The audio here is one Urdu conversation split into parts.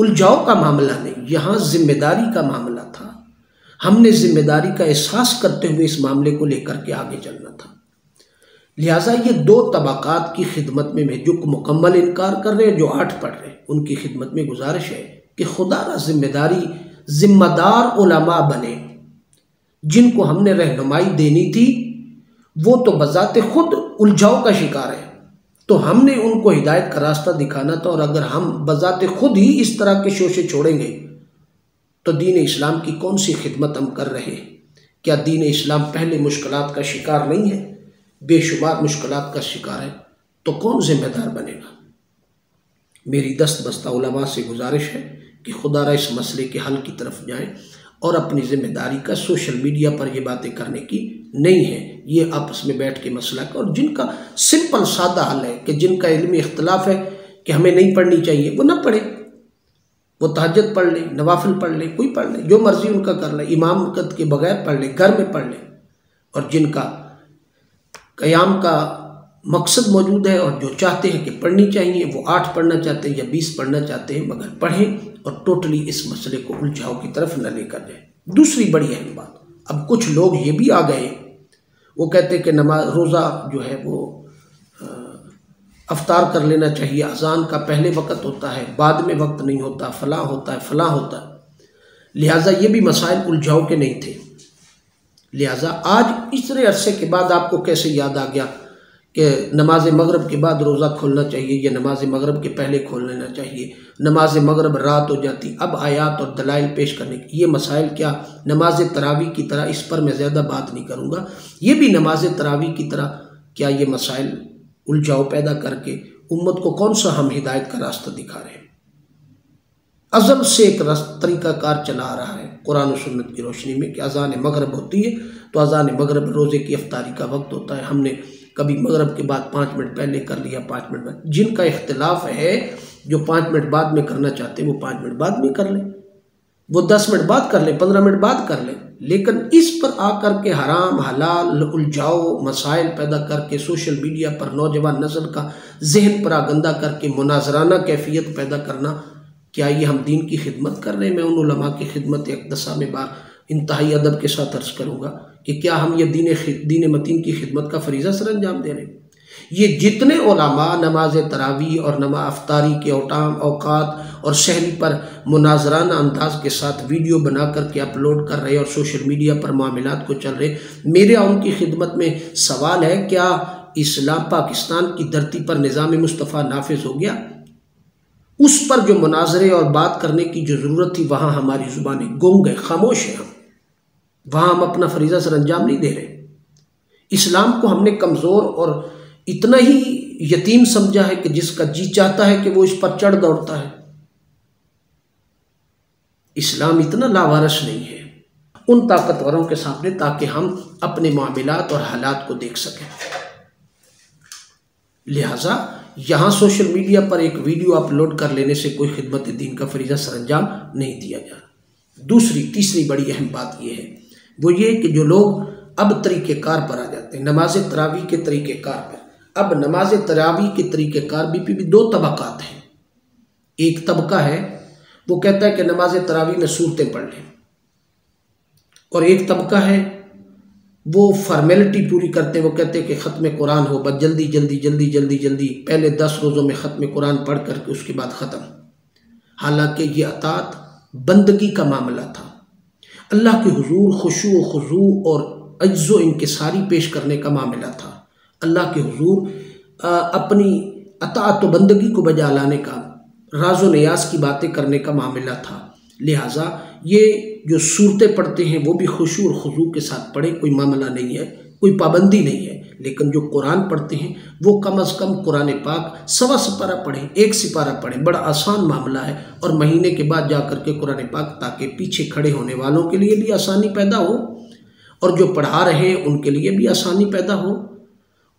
الجھاؤ کا معاملہ نہیں، یہاں ذمہ داری کا معاملہ تھا۔ ہم نے ذمہ داری کا احساس کرتے ہوئے اس معاملے کو لے کر کے آگے چلنا تھا۔ لہٰذا یہ دو طبقات کی خدمت میں جو مکمل انکار کر رہے ہیں، جو 8 پڑھ رہے ہیں، ان کی خدمت میں گزارش ہے کہ خدا را ذمہ دار علماء بنے۔ جن کو ہم نے رہنمائی دینی تھی وہ تو بذات خود الجھاؤ کا شکار ہے، تو ہم نے ان کو ہدایت کا راستہ دکھانا تھا۔ اور اگر ہم بذات خود ہی اس طرح کے شوشے چھوڑیں گے تو دین اسلام کی کون سی خدمت ہم کر رہے ہیں؟ کیا دین اسلام پہلے مشکلات کا شکار نہیں ہے؟ بے شمار مشکلات کا شکار ہے، تو کون ذمہ دار بنے گا؟ میری دست بستہ علماء سے گزارش ہے کہ خدا را اس مسئلے کے حل کی طرف جائیں، اور اپنی ذمہ داری کا سوشل میڈیا پر یہ باتیں کرنے کی نہیں ہے، یہ آپس میں بیٹھ کے مسئلہ کا، اور جن کا سمپل سادہ حل ہے کہ جن کا علمی اختلاف ہے کہ ہمیں نہیں پڑھنی چاہیے، وہ نہ پڑھے، وہ تہجد پڑھ لیں، نوافل پڑھ لیں، کوئی پڑھ لیں، جو مرضی ان کا کر لیں، امامت کے بغیر پڑھ لیں، گھر میں پڑھ لیں۔ اور جن کا قیام کا مقصد موجود ہے اور جو چاہتے ہیں کہ پڑھنی چاہیے، وہ 8 پڑھنا چاہتے ہیں یا 20 پڑھنا چاہتے ہیں، مگر پڑھیں اور ٹوٹلی اس مسئلے کو الجھاؤ کی طرف نہ لے کر جائیں۔ دوسری بڑی اہم بات، اب کچھ لوگ یہ بھی آ گئے، وہ کہتے ہیں کہ روزہ جو ہے وہ افطار کر لینا چاہیے، اذان کا پہلے وقت ہوتا ہے، بعد میں وقت نہیں ہوتا، فلاں ہوتا ہے، فلاں ہوتا ہے۔ لہٰذا یہ بھی مسائل الجھاؤ کے نہیں تھے۔ لہٰذا آج اتنے عرصے کے بعد آپ کو کیسے یاد آ گیا کہ نماز مغرب کے بعد روزہ کھولنا چاہیے یا نماز مغرب کے پہلے کھول لینا چاہیے، نماز مغرب رات ہو جاتی، اب آیات اور دلائل پیش کرنے کی یہ مسائل کیا نماز تراویح کی طرح، اس پر میں زیادہ بات نہیں کروں گا، یہ بھی نماز تراویح کی طرح کیا یہ مسائل الجھاؤ پیدا کر کے امت کو کون سا ہم ہدایت کا راستہ دکھا رہے ہیں؟ ازل سے ایک طریقہ کار چلا آ رہا ہے قرآن و سنت کی روشنی میں کہ اذان مغرب ہوتی ہے تو اذان مغرب روزے کی افطاری کا وقت ہوتا ہے، ہم نے کبھی مغرب کے بعد 5 منٹ پہلے کر لیا، 5 منٹ بعد۔ جن کا اختلاف ہے جو 5 منٹ بعد میں کرنا چاہتے ہیں وہ 5 منٹ بعد میں کر لیں، وہ 10 منٹ بعد کر لیں، 15 منٹ بعد کر لیں، لیکن اس پر آ کر کے حرام حلال الجھاؤ مسائل پیدا کر کے سوشل میڈیا پر نوجوان نسل کا ذہن پراگندہ کر کے مناظرانہ کیفیت پیدا کرنا، کیا یہ ہم دین کی خدمت کر رہے ہیں؟ میں ان علماء کی خدمت اقتصا میں انتہائی ادب کے ساتھ عرض کروں گا کہ کیا ہم یہ دین متین کی خدمت کا فریضہ سر انجام دے رہے ہیں؟ یہ جتنے علماء نماز تراویح اور نماز افطاری کے اوقات اور شہری پر مناظرانہ انداز کے ساتھ ویڈیو بنا کر کے اپلوڈ کر رہے اور سوشل میڈیا پر معاملات کو چل رہے، میرا ان کی خدمت میں سوال ہے، کیا اسلام پاکستان کی دھرتی پر نظام مصطفیٰ نافذ ہو گیا؟ اس پر جو مناظرے اور بات کرنے کی جو ضرورت تھی وہاں ہماری زبانیں گنگ ہیں، خاموش ہیں، وہاں ہم اپنا فریضہ سر انجام نہیں دے رہے۔ اسلام کو ہم نے کمزور اور اتنا ہی یتیم سمجھا ہے کہ جس کا جی چاہتا ہے کہ وہ اس پر چڑھ دوڑتا ہے۔ اسلام اتنا لاوارث نہیں ہے ان طاقتوروں کے سامنے تاکہ ہم اپنے معاملات اور حالات کو دیکھ سکیں۔ لہٰذا یہاں سوشل میڈیا پر ایک ویڈیو اپلوڈ کر لینے سے کوئی خدمت دین کا فریضہ سر انجام نہیں دیا جا رہا۔ تیسری بڑی اہم بات یہ ہے، وہ یہ کہ جو لوگ اب طریقہ کار پر آ جاتے ہیں، نماز تراویح کے طریقہ کار پر، اب نماز تراویح کے طریقہ کار بھی 2 طبقات ہیں۔ ایک طبقہ ہے وہ کہتا ہے کہ نماز تراویح میں سورتیں پڑھ لیں، اور ایک طبقہ ہے وہ فارمیلٹی پوری کرتے ہیں، وہ کہتے ہیں کہ ختم قرآن ہو، بس جلدی جلدی جلدی جلدی جلدی پہلے 10 روزوں میں ختم قرآن پڑھ کر کے اس کے بعد ختم۔ حالانکہ یہ اطاعت بندگی کا معاملہ تھا، اللہ کے حضور خشوع و خضوع اور عجز و انکساری پیش کرنے کا معاملہ تھا، اللہ کے حضور اپنی اطاعت و بندگی کو بجا لانے کا، راز و نیاز کی باتیں کرنے کا معاملہ تھا۔ لہٰذا یہ جو صورتیں پڑھتے ہیں وہ بھی خشوع اور خضوع کے ساتھ پڑھیں، کوئی معاملہ نہیں ہے، کوئی پابندی نہیں ہے، لیکن جو قرآن پڑھتے ہیں وہ کم از کم قرآن پاک 1.25 سپارہ پڑھیں، 1 سپارہ پڑھیں، بڑا آسان معاملہ ہے، اور مہینے کے بعد جا کر کے قرآن پاک، تاکہ پیچھے کھڑے ہونے والوں کے لیے بھی آسانی پیدا ہو اور جو پڑھا رہے ہیں ان کے لیے بھی آسانی پیدا ہو،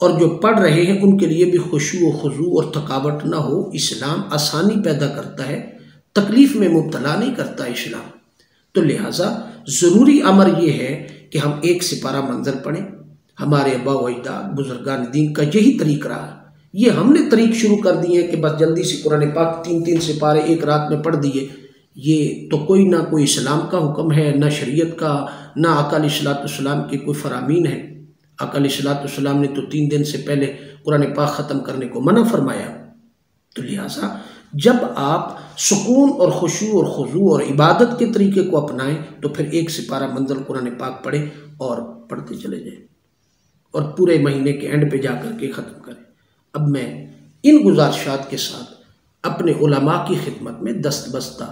اور جو پڑھ رہے ہیں ان کے لیے بھی خشوع و خضوع اور تھکاوٹ نہ ہو۔ اسلام آسانی پیدا کرتا ہے، تکلیف میں مبتلا نہیں کرتا اسلام۔ تو لہٰذا ضروری امر یہ ہے کہ ہم 1 سپارہ منزل پڑھیں۔ ہمارے آباء و اجداد بزرگان دین کا یہی طریقہ رہا یہ ہم نے طریق شروع کر دیے کہ بس جلدی سے قرآن پاک 3 سپارے ایک رات میں پڑھ دیے، یہ تو کوئی نہ کوئی اسلام کا حکم ہے، نہ شریعت کا، نہ آقا علیہ الصلوۃ والسلام کے کوئی فرامین ہے۔ آقا علیہ الصلوۃ والسلام نے تو 3 دن سے پہلے قرآن پاک ختم کرنے کو منع فرمایا۔ تو لہٰذا جب آپ سکون اور خشوع اور خضوع اور عبادت کے طریقے کو اپنائیں تو پھر 1 سپارہ منزل قرآن پاک پڑھیں اور پڑھتے چلے جائیں اور پورے مہینے کے اینڈ پہ جا کر کے ختم کریں۔ اب میں ان گزارشات کے ساتھ اپنے علماء کی خدمت میں دست بستہ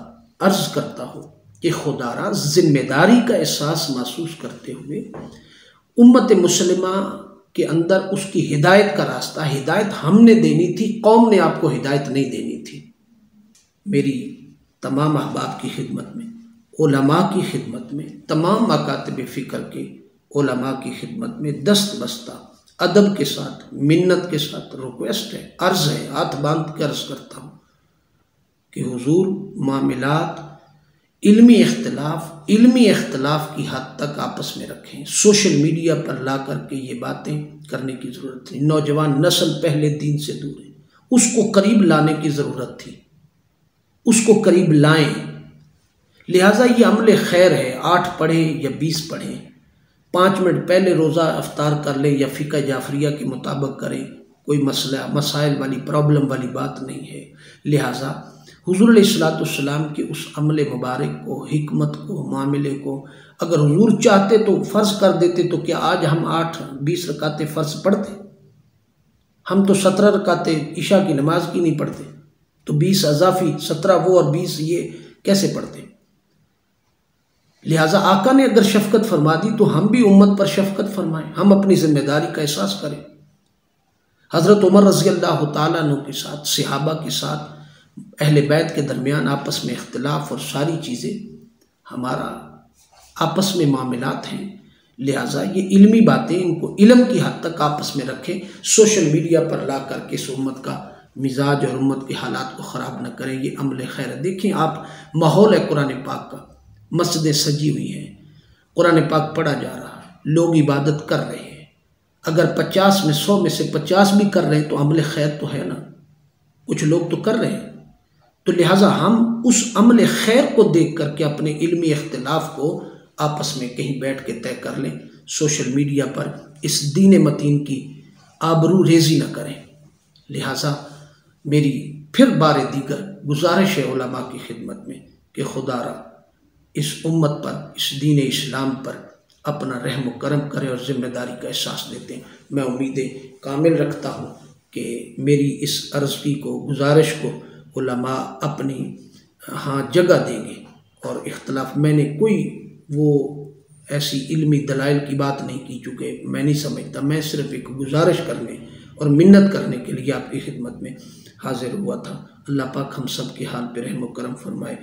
عرض کرتا ہوں کہ خدا را ذمہ داری کا احساس محسوس کرتے ہوئے امت مسلمہ کے اندر اس کی ہدایت کا راستہ، ہدایت ہم نے دینی تھی، قوم نے آپ کو ہدایت نہیں دینی تھی۔ میری تمام احباب کی خدمت میں، علماء کی خدمت میں، تمام مکاتب فکر کے علماء کی خدمت میں دست بستہ ادب کے ساتھ، منت کے ساتھ ریکویسٹ ہے، عرض ہے، ہاتھ باندھ کے عرض کرتا ہوں کہ حضور معاملات علمی اختلاف کی حد تک آپس میں رکھیں۔ سوشل میڈیا پر لا کر کے یہ باتیں کرنے کی ضرورت نہیں۔ نوجوان نسل پہلے دین سے دور ہے، اس کو قریب لانے کی ضرورت تھی، اس کو قریب لائیں۔ لہٰذا یہ عمل خیر ہے، 8 پڑھیں یا 20 پڑھیں، 5 منٹ پہلے روزہ افطار کر لیں یا فقہ جعفریہ کے مطابق کریں، کوئی مسائل والی پرابلم والی بات نہیں ہے۔ لہٰذا حضور علیہ الصلوۃ والسلام کے اس عمل مبارک کو، حکمت کو، معاملے کو اگر حضور چاہتے تو فرض کر دیتے تو کیا آج ہم 20 رکعتیں فرض پڑھتے؟ ہم تو 17 رکعتیں عشاء کی نماز کی نہیں پڑھتے، تو 20 اضافی 17 وہ اور 20 یہ کیسے پڑھتے؟ لہٰذا آقا نے اگر شفقت فرما دی تو ہم بھی امت پر شفقت فرمائیں، ہم اپنی ذمہ داری کا احساس کریں۔ حضرت عمر رضی اللہ تعالیٰ عنہ کے ساتھ، صحابہ کے ساتھ، اہل بیت کے درمیان آپس میں اختلاف اور ساری چیزیں ہمارا آپس میں معاملات ہیں۔ لہٰذا یہ علمی باتیں، ان کو علم کی حد تک آپس میں رکھیں، سوشل میڈیا پر لا کر کے اس امت کا مزاج اور امت کے حالات کو خراب نہ کریں۔ یہ عمل خیر ہے۔ دیکھیں آپ، ماحول ہے قرآن پاک کا، مسجدیں سجی ہوئی ہیں، قرآن پاک پڑھا جا رہا ہے، لوگ عبادت کر رہے ہیں۔ اگر 50 میں 100 میں سے 50 بھی کر رہے ہیں تو عمل خیر تو ہے نا، کچھ لوگ تو کر رہے ہیں۔ تو لہٰذا ہم اس عمل خیر کو دیکھ کر کے اپنے علمی اختلاف کو آپس میں کہیں بیٹھ کے طے کر لیں، سوشل میڈیا پر اس دین متین کی آبرو ریزی نہ کریں۔ لہٰذا میری پھر بار دیگر گزارش ہے علماء کی خدمت میں کہ خدا را اس امت پر، اس دین اسلام پر اپنا رحم و کرم کرے اور ذمہ داری کا احساس دیتے ہیں۔ میں امیدیں کامل رکھتا ہوں کہ میری اس عرضی کو، گزارش کو علماء اپنی جگہ دیں گے، اور اختلاف میں نے کوئی وہ ایسی علمی دلائل کی بات نہیں کی، چونکہ میں نہیں سمجھتا، میں صرف ایک گزارش کرنے اور منت کرنے کے لیے آپ کی خدمت میں حاضر ہوا تھا۔ اللہ پاک ہم سب کے حال پہ رحم و کرم فرمائے۔